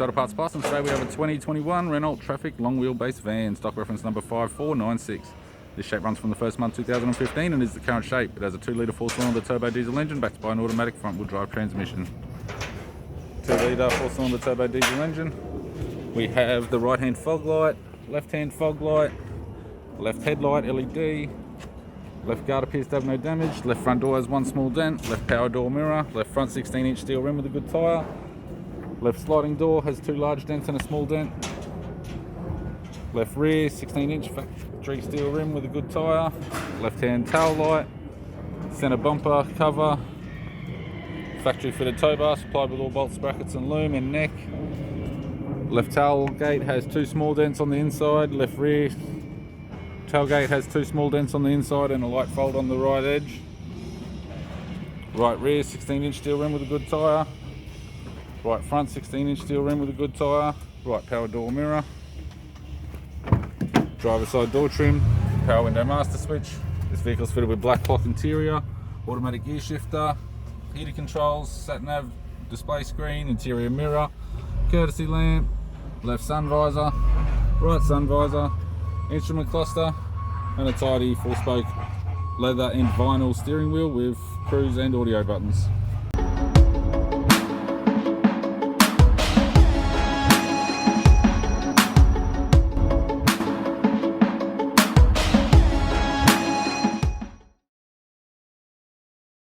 Phones Auto Parts Plus, and today we have a 2021 Renault Trafic long wheelbase van, stock reference number 5496. This shape runs from the first month 2015 and is the current shape. It has a 2-litre 4-cylinder turbo diesel engine backed by an automatic front wheel drive transmission. 2-litre 4-cylinder turbo diesel engine. We have the right hand fog light, left hand fog light, left headlight LED, left guard appears to have no damage, left front door has one small dent, left power door mirror, left front 16-inch steel rim with a good tyre, left sliding door has 2 large dents and a small dent, left rear 16-inch factory steel rim with a good tyre, left hand tail light, centre bumper cover, factory fitted tow bar supplied with all bolts, sprockets and loom and neck. Left tailgate has 2 small dents on the inside, left rear tailgate has 2 small dents on the inside and a light fold on the right edge. Right rear 16-inch steel rim with a good tyre. Right front 16-inch steel rim with a good tyre. Right power door mirror. Driver side door trim. Power window master switch. This vehicle is fitted with black cloth interior. Automatic gear shifter. Heater controls. Sat nav display screen. Interior mirror. Courtesy lamp. Left sun visor. Right sun visor. Instrument cluster and a tidy 4-spoke leather and vinyl steering wheel with cruise and audio buttons.